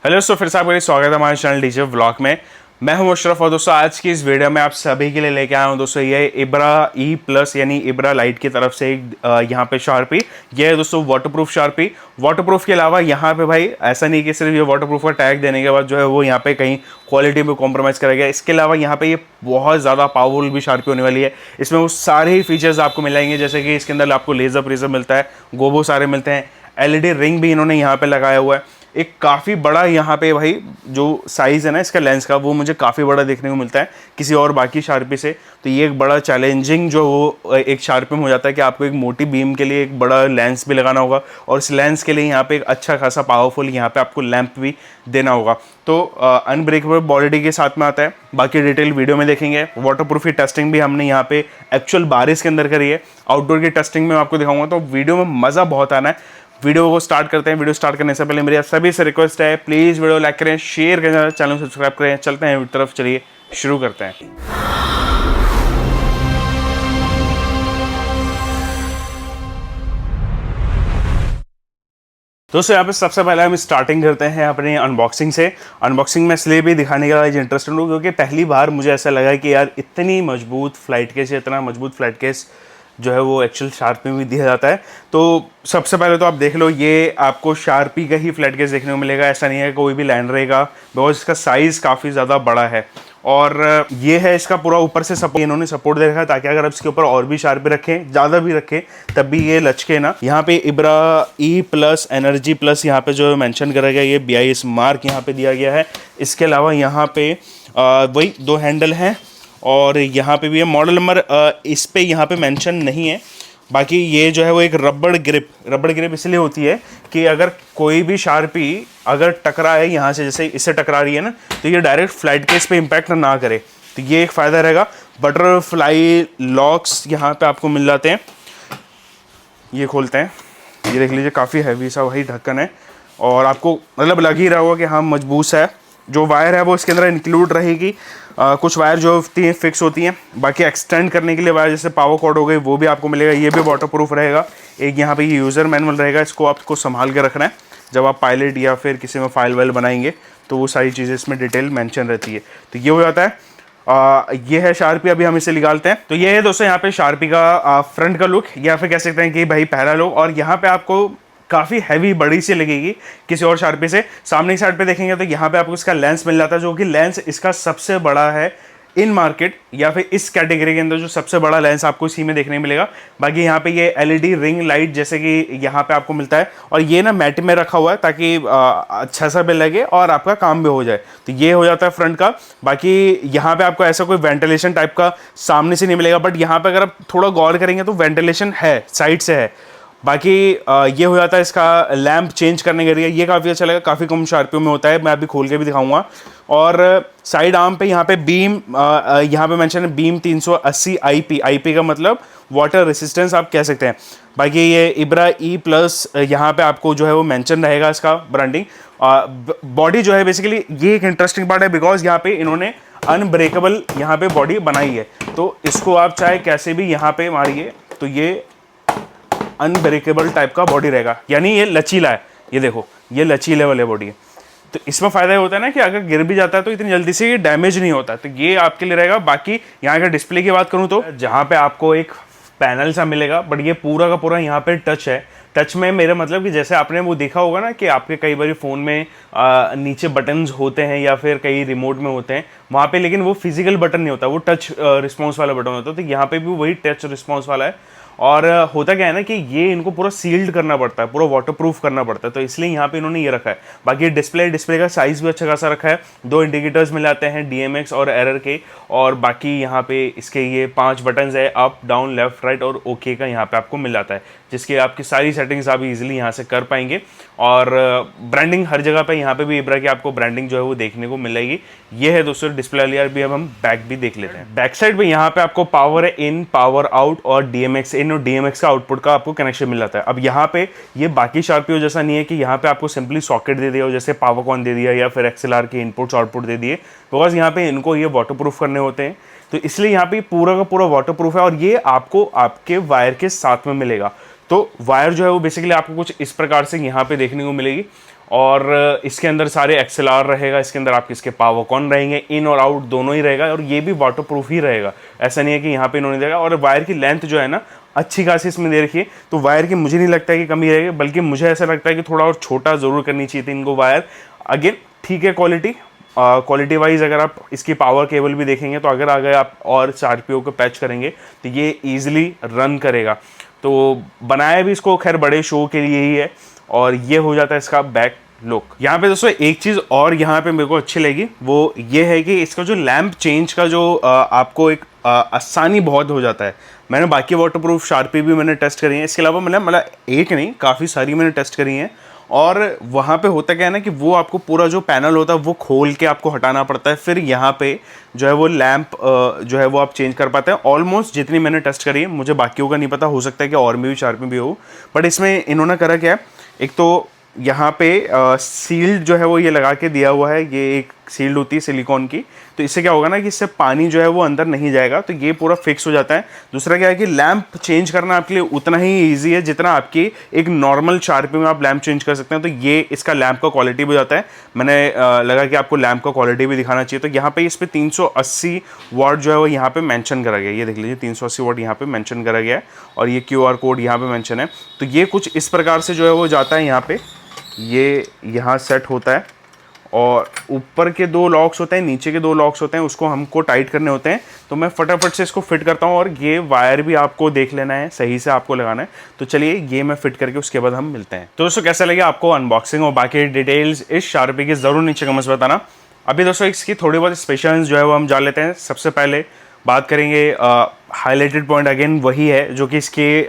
Hello दोस्तों, फिर से आपका स्वागत है हमारे चैनल डीजे व्लॉग में। मैं हूं मुशरफ और दोस्तों आज की इस वीडियो में आप सभी के लिए लेके आया हूं दोस्तों ये इब्रा ई प्लस यानी इब्रा लाइट की तरफ से एक यहाँ पे शार्पी। ये है दोस्तों वाटरप्रूफ शार्पी। वाटरप्रूफ के अलावा यहाँ पे भाई ऐसा नहीं कि सिर्फ ये वाटरप्रूफ का टैग देने के बाद जो है वो यहाँ पे कहीं क्वालिटी में कॉम्प्रोमाइज़ करेगा। इसके अलावा यहाँ पे ये बहुत ज़्यादा पावरफुल भी शार्पी होने वाली है। इसमें वो सारे ही फीचर्स आपको मिलेंगे, जैसे कि इसके अंदर आपको लेज़र प्रिज्म मिलता है, गोबो सारे मिलते हैं, एलईडी रिंग भी इन्होंने यहाँ पे लगाया हुआ है। एक काफ़ी बड़ा यहाँ पे भाई जो साइज़ है ना इसका लेंस का, वो मुझे काफ़ी बड़ा देखने को मिलता है किसी और बाकी शार्पी से। तो ये एक बड़ा चैलेंजिंग जो वो एक शार्पी में हो जाता है कि आपको एक मोटी बीम के लिए एक बड़ा लेंस भी लगाना होगा और इस लेंस के लिए यहाँ पे एक अच्छा खासा पावरफुल यहाँ पे आपको लैंप भी देना होगा। तो अनब्रेकेबल बॉडी के साथ में आता है। बाकी डिटेल वीडियो में देखेंगे। वाटरप्रूफ की टेस्टिंग भी हमने यहाँ पे एक्चुअल बारिश के अंदर करी है। आउटडोर की टेस्टिंग में आपको दिखाऊंगा, तो वीडियो में मज़ा बहुत आना है। वीडियो को स्टार्ट करते हैं। वीडियो स्टार्ट करने से पहले मेरी आप सभी से रिक्वेस्ट है, प्लीज़ वीडियो लाइक करें, शेयर करें, चैनल सब्सक्राइब करें। चलते हैं तरफ, चलिए शुरू करते हैं। दोस्तों यहाँ पे सबसे पहले हम स्टार्टिंग करते हैं अपनी अनबॉक्सिंग से। अनबॉक्सिंग में इसलिए भी दिखाने का इंटरेस्टेड हूँ क्योंकि पहली बार मुझे ऐसा लगा कि यार इतनी मजबूत फ्लाइट केस, इतना मजबूत फ्लाइट केस जो है वो एक्चुअल शार्पी में भी दिया जाता है। तो सबसे पहले तो आप देख लो, ये आपको शार्पी का ही फ्लैट केस देखने को मिलेगा। ऐसा नहीं है कोई भी लैंड रहेगा, बिकॉज इसका साइज़ काफ़ी ज़्यादा बड़ा है। और ये है इसका पूरा ऊपर से सपोर्ट, इन्होंने सपोर्ट दे रखा है ताकि अगर आप इसके ऊपर और भी शार्पी रखें, ज़्यादा भी रखें, तब भी ये लचके ना। यहाँ पे इब्रा ई प्लस एनर्जी प्लस यहाँ पे जो मेंशन करा गया, ये BIS मार्क यहाँ पे दिया गया है। इसके अलावा यहाँ पे वही 2 हैंडल हैं और यहाँ पे भी है। मॉडल नंबर इस पे यहाँ पे मेंशन नहीं है। बाकी ये जो है वो एक रबड़ ग्रिप इसलिए होती है कि अगर कोई भी शार्पी अगर टकराए यहाँ से, जैसे इससे टकरा रही है ना, तो ये डायरेक्ट फ्लाइट केस पे इम्पैक्ट ना करे। तो ये एक फ़ायदा रहेगा। बटरफ्लाई लॉक्स यहाँ पे आपको मिल जाते हैं। ये खोलते हैं, ये देख लीजिए काफ़ी हैवी सा वही ढक्कन है और आपको मतलब लग ही रहा होगा कि हाँ मजबूत है। जो वायर है वो इसके अंदर इंक्लूड रहेगी। कुछ वायर जो होती हैं फिक्स होती हैं, बाकी एक्सटेंड करने के लिए वायर जैसे पावर कॉर्ड हो गई वो भी आपको मिलेगा। ये भी वाटरप्रूफ रहेगा। एक यहाँ पे ये यूज़र मैनुअल रहेगा, इसको आपको संभाल के रखना है। जब आप पायलट या फिर किसी में फाइल वाइल बनाएंगे तो वो सारी चीज़ें इसमें डिटेल मेंशन रहती है। तो ये हो जाता है। ये है शार्पी। अभी हम इसे निकालते हैं। तो ये है दोस्तों यहाँ पे शार्पी का फ्रंट का लुक, या फिर कह सकते हैं कि भाई पहला लुक। और यहाँ पे आपको काफ़ी हैवी बड़ी सी लगेगी किसी और शार्पी से। सामने की साइड पे देखेंगे तो यहाँ पे आपको इसका लेंस मिल जाता है, जो कि लेंस इसका सबसे बड़ा है इन मार्केट, या फिर इस कैटेगरी के अंदर जो सबसे बड़ा लेंस आपको इसी में देखने मिलेगा। बाकी यहाँ पे ये LED रिंग लाइट जैसे कि यहाँ पे आपको मिलता है, और ये ना मैट में रखा हुआ है ताकि अच्छा सा भी लगे और आपका काम भी हो जाए। तो ये हो जाता है फ्रंट का। बाकी यहाँ पे आपको ऐसा कोई वेंटिलेशन टाइप का सामने से नहीं मिलेगा, बट यहाँ पे अगर आप थोड़ा गौर करेंगे तो वेंटिलेशन है, साइड से है। बाकी ये हो जाता है इसका लैंप चेंज करने के लिए। ये काफ़ी अच्छा लगा, काफ़ी कम शार्पियों में होता है। मैं अभी खोल के भी दिखाऊंगा। और साइड आर्म पे यहाँ पे बीम, यहाँ पे मेंशन है बीम 380 IP का मतलब वाटर रेसिस्टेंस आप कह सकते हैं। बाकी ये इब्रा ई प्लस यहाँ पे आपको जो है वो मेंशन रहेगा इसका ब्रांडिंग। बॉडी जो है बेसिकली ये एक इंटरेस्टिंग पार्ट है, बिकॉज यहाँ पे इन्होंने अनब्रेकेबल यहाँ पे बॉडी बनाई है। तो इसको आप चाहे कैसे भी यहाँ पे मारिए तो ये अनब्रेकेबल टाइप का बॉडी रहेगा, यानी ये लचीला है। ये देखो ये लचीले वाले बॉडी है। तो इसमें फ़ायदा ये होता है ना कि अगर गिर भी जाता है तो इतनी जल्दी से ये डैमेज नहीं होता। तो ये आपके लिए रहेगा। बाकी यहाँ के डिस्प्ले की बात करूँ तो जहाँ पे आपको एक पैनल सा मिलेगा, बट ये पूरा का पूरा यहाँ पे टच है। टच में मेरा मतलब कि जैसे आपने वो देखा होगा ना कि आपके कई बार फ़ोन में नीचे बटन्स होते हैं या फिर कई रिमोट में होते हैं वहाँ पे, लेकिन वो फिजिकल बटन नहीं होता, वो टच रिस्पॉन्स वाला बटन होता है। तो यहाँ पे भी वही टच रिस्पॉन्स वाला है। और होता क्या है ना कि ये इनको पूरा सील्ड करना पड़ता है, पूरा वाटरप्रूफ करना पड़ता है, तो इसलिए यहाँ पे इन्होंने ये रखा है। बाकी डिस्प्ले का साइज़ भी अच्छा खासा रखा है। 2 इंडिकेटर्स मिल जाते हैं, DMX और एरर के। और बाकी यहाँ पे इसके ये 5 बटन्स है, अप डाउन लेफ्ट राइट और ओके का यहाँ पे आपको मिल जाता है, जिसकी आपकी सारी सेटिंग्स आप इजीली यहाँ से कर पाएंगे। और ब्रांडिंग हर जगह पे यहाँ पे भी इब्रा की आपको ब्रांडिंग जो है वो देखने को मिलेगी। ये है दोस्तों डिस्प्ले वाली। भी अब हम बैक भी देख लेते हैं। बैक साइड पे यहाँ पे आपको पावर इन, पावर आउट और DMX इन और DMX का आउटपुट का आपको कनेक्शन मिल जाता है। अब यहाँ पे ये बाकी शार्पियो जैसा नहीं है कि यहाँ पे आपको सिंपली सॉकेट दे दिया हो, जैसे पावर कॉन दे दिया या फिर XLR के इनपुट्स आउटपुट दे दिए, बिकॉज यहाँ पे इनको ये वाटरप्रूफ करने होते हैं। तो इसलिए यहाँ पे पूरा का पूरा वाटरप्रूफ है और ये आपको आपके वायर के साथ में मिलेगा। तो वायर जो है वो बेसिकली आपको कुछ इस प्रकार से यहाँ पे देखने को मिलेगी। और इसके अंदर सारे XLR रहेगा, इसके अंदर आपके इसके पावर कॉन रहेंगे, इन और आउट दोनों ही रहेगा, और ये भी वाटर प्रूफ ही रहेगा। ऐसा नहीं है कि यहाँ पे इन्होंने देगा। और वायर की लेंथ जो है ना अच्छी खासी इसमें दे रखी है, तो वायर की मुझे नहीं लगता है कि कमी रहेगी, बल्कि मुझे ऐसा लगता है कि थोड़ा और छोटा ज़रूर करनी चाहिए थी इनको वायर। अगेन ठीक है, क्वालिटी वाइज अगर आप इसकी पावर केबल भी देखेंगे तो अगर आगे आप और RPO को पैच करेंगे तो ये ईजिली रन करेगा। तो बनाया भी इसको खैर बड़े शो के लिए ही है, और ये हो जाता है इसका बैक लुक। यहाँ पे दोस्तों एक चीज़ और यहाँ पे मेरे को अच्छी लगी, वो ये है कि इसका जो लैंप चेंज का जो आपको एक आसानी बहुत हो जाता है। मैंने बाकी वाटरप्रूफ शार्पी भी मैंने टेस्ट करी है, इसके अलावा मतलब एक नहीं काफ़ी सारी मैंने टेस्ट करी हैं। और वहाँ पे होता क्या है ना कि वो आपको पूरा जो पैनल होता है वो खोल के आपको हटाना पड़ता है, फिर यहाँ पे जो है वो लैंप जो है वो आप चेंज कर पाते हैं। ऑलमोस्ट जितनी मैंने टेस्ट करी है, मुझे बाकियों का नहीं पता, हो सकता है कि और में भी शार्पी भी हो, बट इसमें इन्होंने करा क्या है, एक तो यहाँ पे सील्ड जो है वो ये लगा के दिया हुआ है, ये एक सील्ड होती है सिलिकॉन की, तो इससे क्या होगा ना कि इससे पानी जो है वो अंदर नहीं जाएगा, तो ये पूरा फिक्स हो जाता है। दूसरा क्या है कि लैंप चेंज करना आपके लिए उतना ही इजी है जितना आपकी एक नॉर्मल शार्पी में आप लैंप चेंज कर सकते हैं। तो ये इसका लैंप का क्वालिटी भी हो जाता है। मैंने लगा कि आपको लैंप का क्वालिटी भी दिखाना चाहिए, तो यहाँ पे इस पर 380 वाट जो है वो यहाँ पे मेंशन करा गया है। ये देख लीजिए 380 वाट यहाँ पे मेंशन करा गया है, और ये QR कोड यहाँ पे मेंशन है। तो ये कुछ इस प्रकार से जो है वो जाता है यहाँ पे, ये यहाँ सेट होता है, और ऊपर के 2 लॉक्स होते हैं, नीचे के 2 लॉक्स होते हैं, उसको हमको टाइट करने होते हैं। तो मैं फटाफट से इसको फिट करता हूँ, और ये वायर भी आपको देख लेना है, सही से आपको लगाना है। तो चलिए ये मैं फिट करके उसके बाद हम मिलते हैं। तो दोस्तों कैसा लगे आपको अनबॉक्सिंग और बाकी डिटेल्स इस शार्पी की ज़रूर नीचे कमेंट्स में बताना। अभी दोस्तों इसकी थोड़ी बहुत स्पेशल्स जो है वो हम जान लेते हैं। सबसे पहले बात करेंगे हाईलाइटेड पॉइंट, अगेन वही है जो कि इसके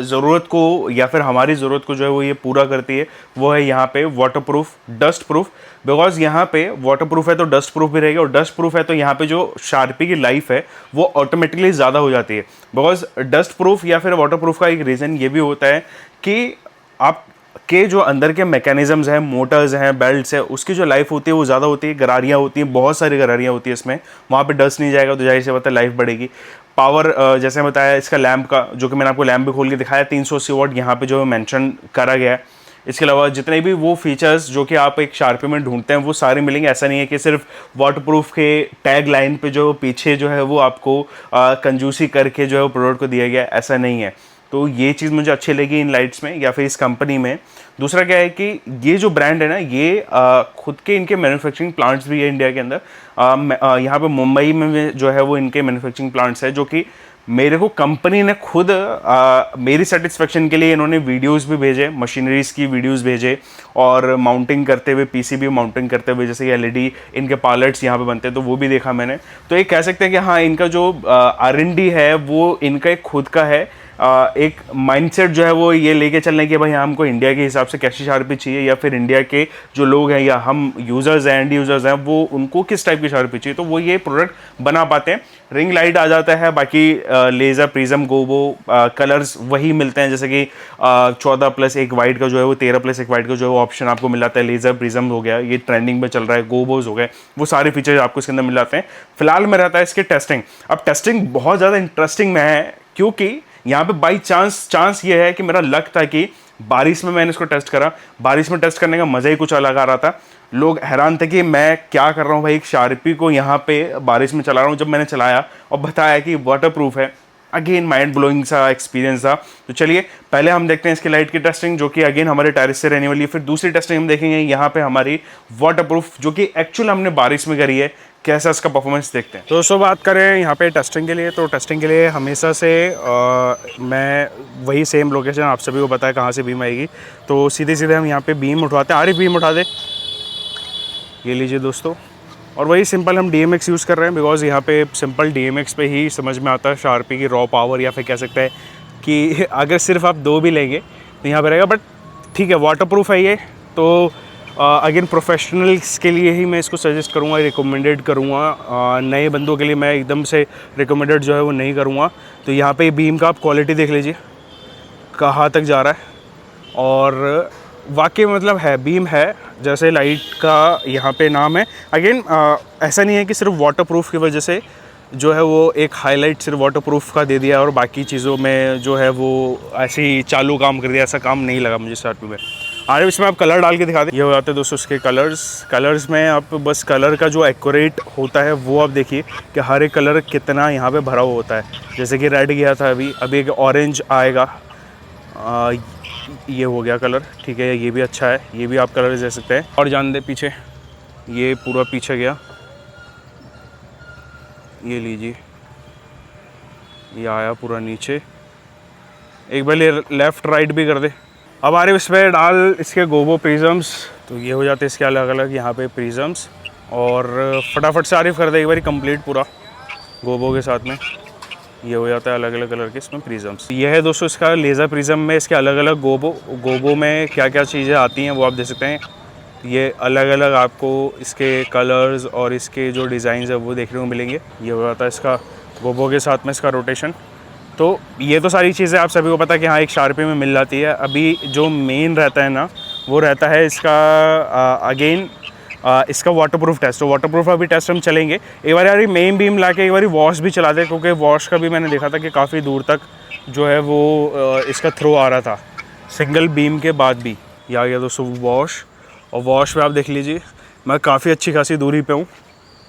ज़रूरत को या फिर हमारी ज़रूरत को जो है वो ये पूरा करती है, वो है यहाँ पे वाटरप्रूफ, डस्ट प्रूफ। बिकॉज यहाँ पे वाटरप्रूफ है तो डस्ट प्रूफ भी रहेगा, और डस्ट प्रूफ है तो यहाँ पे जो शार्पी की लाइफ है वो ऑटोमेटिकली ज़्यादा हो जाती है। बिकॉज डस्ट प्रूफ या फिर वाटरप्रूफ का एक रीज़न ये भी होता है कि आप के जो अंदर के मैकेनिज्म्स हैं, मोटर्स हैं, बेल्ट्स है, उसकी जो लाइफ होती है वो ज़्यादा होती है। गरारियाँ होती हैं, बहुत सारी गरारियाँ होती है इसमें, वहाँ पे डस्ट नहीं जाएगा तो जाहिर सी बात है लाइफ बढ़ेगी। पावर जैसे बताया इसका लैंप का, जो कि मैंने आपको लैंप भी खोल के दिखाया, 380 वाट यहाँ पे जो मेंशन करा गया है। इसके अलावा जितने भी वो फीचर्स जो कि आप एक शार्पी में ढूंढते हैं वो सारे मिलेंगे। ऐसा नहीं है कि सिर्फ वाटरप्रूफ के टैग लाइन पे जो पीछे जो है वो आपको कंजूसी करके जो है वो प्रोडक्ट को दिया गया, ऐसा नहीं है। तो ये चीज़ मुझे अच्छी लगी इन लाइट्स में या फिर इस कंपनी में। दूसरा क्या है कि ये जो ब्रांड है ना, ये खुद के इनके मैन्युफैक्चरिंग प्लांट्स भी है इंडिया के अंदर। यहाँ पे मुंबई में जो है वो इनके मैन्युफैक्चरिंग प्लांट्स है, जो कि मेरे को कंपनी ने खुद मेरी सेटिस्फेक्शन के लिए इन्होंने वीडियोस भी भेजे, मशीनरीज की वीडियोस भेजे, और माउंटिंग करते हुए, PCB माउंटिंग करते हुए, जैसे LED इनके पार्लेट्स यहाँ पे बनते हैं तो वो भी देखा मैंने। तो एक कह सकते हैं कि हाँ, इनका जो R&D है वो इनका एक खुद का है। एक माइंडसेट जो है वो ये लेके चलने के भाई हमको इंडिया के हिसाब से कैसी शार्पी चाहिए, या फिर इंडिया के जो लोग हैं या हम यूज़र्स हैं, एंड यूज़र्स हैं, वो उनको किस टाइप की शार्पी चाहिए, तो वो ये प्रोडक्ट बना पाते हैं। रिंग लाइट आ जाता है, बाकी लेज़र, प्रिज्म, गोबो कलर्स वही मिलते हैं, जैसे कि 14+1 वाइट का जो है वो 13+1 वाइट का जो है वो ऑप्शन आपको मिल जाता है। लेज़र प्रिज्म हो गया, ये ट्रेंडिंग में चल रहा है, गोबोज हो गए, वो सारे फीचर्स आपको इसके अंदर मिल जाते हैं। फिलहाल में रहता है इसके टेस्टिंग। अब टेस्टिंग बहुत ज़्यादा इंटरेस्टिंग में है, क्योंकि यहाँ पे बाई चांस ये है कि मेरा लक था कि बारिश में मैंने इसको टेस्ट करा। बारिश में टेस्ट करने का मज़ा ही कुछ अलग आ रहा था। लोग हैरान थे कि मैं क्या कर रहा हूँ भाई, एक शार्पी को यहाँ पे बारिश में चला रहा हूँ। जब मैंने चलाया और बताया कि वाटरप्रूफ है, अगेन माइंड ब्लोइंग सा एक्सपीरियंस था। तो चलिए पहले हम देखते हैं इसकी लाइट की टेस्टिंग, जो कि अगेन हमारे टेरेस से रहने वाली है। फिर दूसरी टेस्टिंग हम देखेंगे यहाँ पे हमारी वाटरप्रूफ, जो कि एक्चुअल हमने बारिश में करी है, कैसा इसका परफॉर्मेंस देखते हैं। तो दोस्तों बात करें यहाँ पे टेस्टिंग के लिए, तो टेस्टिंग के लिए हमेशा से मैं वही सेम लोकेशन आप सभी को पता है कहाँ से बीम आएगी। तो सीधे सीधे हम यहाँ पे बीम उठवाते हैं। आरिफ बीम उठा दे, ये लीजिए दोस्तों। और वही सिंपल हम DMX यूज़ कर रहे हैं, बिकॉज यहाँ पे सिंपल DMX पे ही समझ में आता है शार्पी की रॉ पावर, या फिर कह सकते हैं कि अगर सिर्फ आप 2 भी लेंगे तो यहाँ पे रहेगा। बट ठीक है, वाटरप्रूफ है ये, तो अगेन प्रोफेशनल्स के लिए ही मैं इसको सजेस्ट करूँगा, रिकमेंडेड करूँगा। नए बंदों के लिए मैं एकदम से रिकमेंडेड जो है वो नहीं करूँगा। तो यहाँ पे बीम का आप क्वालिटी देख लीजिए कहाँ तक जा रहा है, और वाकई मतलब है, बीम है जैसे लाइट का यहाँ पे नाम है। अगेन ऐसा नहीं है कि सिर्फ वाटरप्रूफ की वजह से जो है वो एक हाईलाइट सिर्फ वाटरप्रूफ का दे दिया और बाकी चीज़ों में जो है वो ऐसे ही चालू काम कर दिया, ऐसा काम नहीं लगा मुझे शार्पी में। आगे इसमें आप कलर डाल के दिखा दें। ये हो जाते हैं दोस्तों उसके कलर्स में आप बस कलर का जो एक्यूरेट होता है वो आप देखिए कि हर एक कलर कितना यहाँ पे भरा हुआ होता है। जैसे कि रेड गया था अभी एक ऑरेंज आएगा, ये हो गया कलर, ठीक है, ये भी अच्छा है, ये भी आप कलर दे सकते हैं। और जान दे पीछे, ये पूरा पीछे गया, ये लीजिए, ये आया पूरा नीचे। एक बार लेफ़्ट राइट भी कर दे। अब आ रहे इस पर डाल इसके गोबो प्रिज्म्स, तो ये हो जाते हैं इसके अलग अलग यहाँ पे प्रिज्म्स। और फटाफट से आरिफ कर दे एक बार कंप्लीट पूरा गोबो के साथ में। ये हो जाता है अलग अलग कलर के इसमें प्रिज्म्स। ये है दोस्तों इसका लेज़र प्रिज्म में इसके अलग अलग गोबो में क्या क्या चीज़ें आती हैं वो आप देख सकते हैं। ये अलग अलग आपको इसके कलर्स और इसके जो डिज़ाइन है वो देखने को मिलेंगे। ये हो जाता है इसका गोबो के साथ में इसका रोटेशन। तो ये तो सारी चीज़ें आप सभी को पता है कि हाँ एक शार्पी में मिल जाती है। अभी जो मेन रहता है ना वो रहता है इसका अगेन इसका वाटरप्रूफ टेस्ट। तो वाटरप्रूफ अभी टेस्ट हम चलेंगे। एक बार यार मेन बीम ला के एक बार वॉश भी चला दे, क्योंकि वॉश का भी मैंने देखा था कि काफ़ी दूर तक जो है वो इसका थ्रो आ रहा था सिंगल बीम के बाद भी। ये आ गया दोस्तों वॉश, और वॉश पे आप देख लीजिए मैं काफ़ी अच्छी खासी दूरी पे हूँ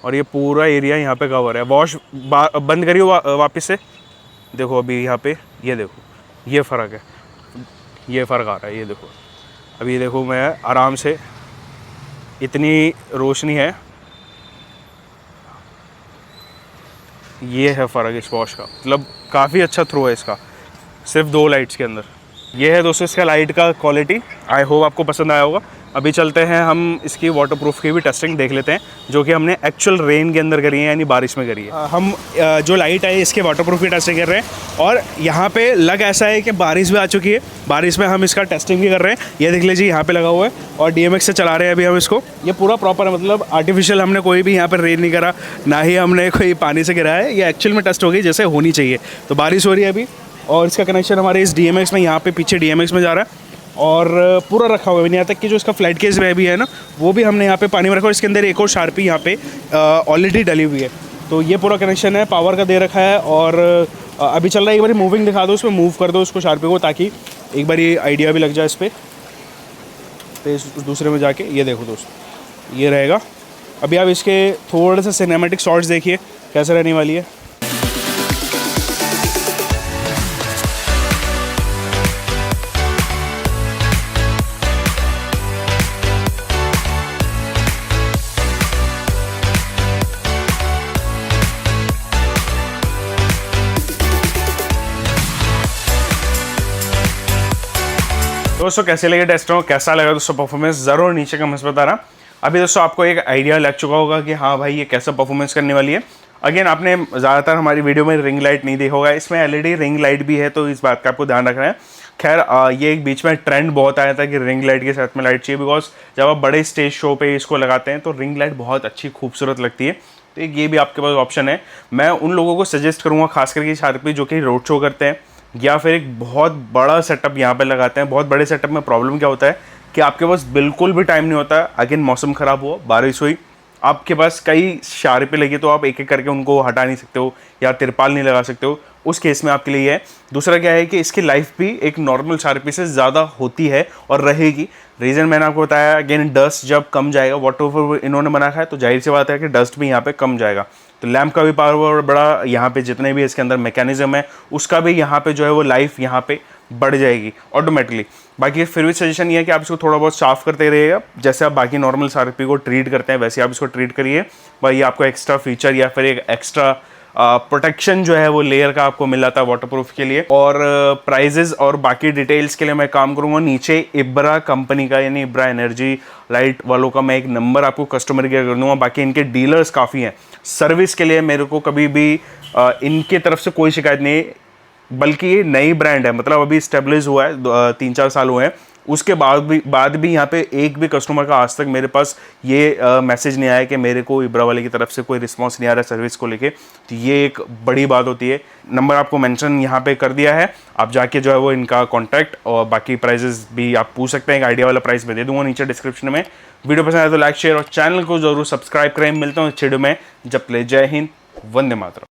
और ये पूरा एरिया यहाँ पे कवर है। वॉश बंद करिए वापस से, देखो अभी यहाँ पे ये देखो ये फ़र्क है, ये फ़र्क आ रहा है, ये देखो अभी देखो मैं आराम से, इतनी रोशनी है, ये है फ़र्क इस वॉश का, मतलब काफ़ी अच्छा थ्रो है इसका सिर्फ 2 लाइट्स के अंदर। ये है दोस्तों इसका लाइट का क्वालिटी। आई होप आपको पसंद आया होगा। अभी चलते हैं हम इसकी वाटरप्रूफ की भी टेस्टिंग देख लेते हैं, जो कि हमने एक्चुअल रेन के अंदर करी है यानी बारिश में करी है। हम जो लाइट है इसके वाटरप्रूफ की टेस्टिंग कर रहे हैं, और यहाँ पे लग ऐसा है कि बारिश भी आ चुकी है, बारिश में हम इसका टेस्टिंग भी कर रहे हैं। ये देख लीजिए यहाँ पे लगा हुआ है और DMX से चला रहे हैं अभी हम इसको। ये पूरा प्रॉपर है, मतलब आर्टिफिशियल हमने कोई भी यहाँ पर रेन नहीं करा, ना ही हमने कोई पानी से गिराया है। ये एक्चुअल में टेस्ट हो गई जैसे होनी चाहिए। तो बारिश हो रही है अभी, और इसका कनेक्शन हमारे इस DMX में यहाँ पे पीछे DMX में जा रहा है, और पूरा रखा हुआ है। यहाँ तक कि जो इसका फ्लाइट केस में भी है ना वो भी हमने यहाँ पे पानी में रखा, और इसके अंदर एक और शार्पी यहाँ पे ऑलरेडी डली हुई है। तो ये पूरा कनेक्शन है, पावर का दे रखा है, और अभी चल रहा है। एक बार मूविंग दिखा दो, उसमें मूव कर दो उसको शार्पी को, ताकि एक बार ये आइडिया भी लग जाए इस पर। तो दूसरे में जाके ये देखो दोस्तों ये रहेगा। अभी आप इसके थोड़े से सिनेमैटिक शॉट्स देखिए कैसे रहने वाली है। दोस्तों कैसे लगे टेस्टों, कैसा लगा दोस्तों परफॉर्मेंस, ज़रूर नीचे कमेंट्स बताना। अभी दोस्तों आपको एक आइडिया लग चुका होगा कि हाँ भाई ये कैसा परफॉर्मेंस करने वाली है। अगेन आपने ज़्यादातर हमारी वीडियो में रिंग लाइट नहीं देखा होगा, इसमें LED रिंग लाइट भी है, तो इस बात का आपको ध्यान रखना है। खैर ये एक बीच में ट्रेंड बहुत आया था कि रिंग लाइट के साथ में लाइट चाहिए, बिकॉज जब आप बड़े स्टेज शो पे इसको लगाते हैं तो रिंग लाइट बहुत अच्छी खूबसूरत लगती है। तो ये भी आपके पास ऑप्शन है। मैं उन लोगों को सजेस्ट करूँगा खास करके शार्पी जो कि रोड शो करते हैं या फिर एक बहुत बड़ा सेटअप यहाँ पे लगाते हैं। बहुत बड़े सेटअप में प्रॉब्लम क्या होता है कि आपके पास बिल्कुल भी टाइम नहीं होता है। अगेन मौसम ख़राब हुआ, बारिश हुई, आपके पास कई शार्पी लगी तो आप एक एक करके उनको हटा नहीं सकते हो या तिरपाल नहीं लगा सकते हो, उस केस में आपके लिए है। दूसरा क्या है कि इसकी लाइफ भी एक नॉर्मल शार्पी से ज़्यादा होती है और रहेगी। रीज़न मैंने आपको बताया, अगेन डस्ट जब कम जाएगा, वाटरप्रूफ इन्होंने बना है तो जाहिर सी बात है कि डस्ट भी यहाँ पे कम जाएगा। तो लैंप का भी पावर बड़ा, यहाँ पे जितने भी इसके अंदर मैकेनिज्म है उसका भी यहाँ पे जो है वो लाइफ यहाँ पे बढ़ जाएगी ऑटोमेटिकली। बाकी फिर भी सजेशन ये है कि आप इसको थोड़ा बहुत साफ करते रहिएगा, जैसे आप बाकी नॉर्मल शार्पी को ट्रीट करते हैं वैसे आप इसको ट्रीट करिए। भाई आपको एक्स्ट्रा फीचर या फिर एक एक्स्ट्रा प्रोटेक्शन जो है वो लेयर का आपको मिल जाता है वाटरप्रूफ के लिए। और प्राइजेस और बाकी डिटेल्स के लिए मैं काम करूँगा नीचे इब्रा कंपनी का यानी इब्रा एनर्जी लाइट वालों का मैं एक नंबर आपको कस्टमर केयर कर दूँगा। बाकी इनके डीलर्स काफ़ी हैं, सर्विस के लिए मेरे को कभी भी इनके तरफ से कोई शिकायत नहीं, बल्कि ये नई ब्रांड है, मतलब अभी स्टेबलिश हुआ है, 3-4 साल हुए हैं। उसके बाद भी यहाँ पे एक भी कस्टमर का आज तक मेरे पास ये मैसेज नहीं आया कि मेरे को इब्रा वाले की तरफ से कोई रिस्पांस नहीं आ रहा है सर्विस को लेके। तो ये एक बड़ी बात होती है। नंबर आपको मेंशन यहाँ पे कर दिया है, आप जाके जो है वो इनका कॉन्टैक्ट और बाकी प्राइजेस भी आप पूछ सकते हैं। एक आइडिया वाला प्राइस मैं दे दूँगा नीचे डिस्क्रिप्शन में। वीडियो पसंद आए तो लाइक शेयर और चैनल को जरूर सब्सक्राइब करें। मिलता हूँ इस वीडियो में, जब तक जय हिंद, वंदे मातरम।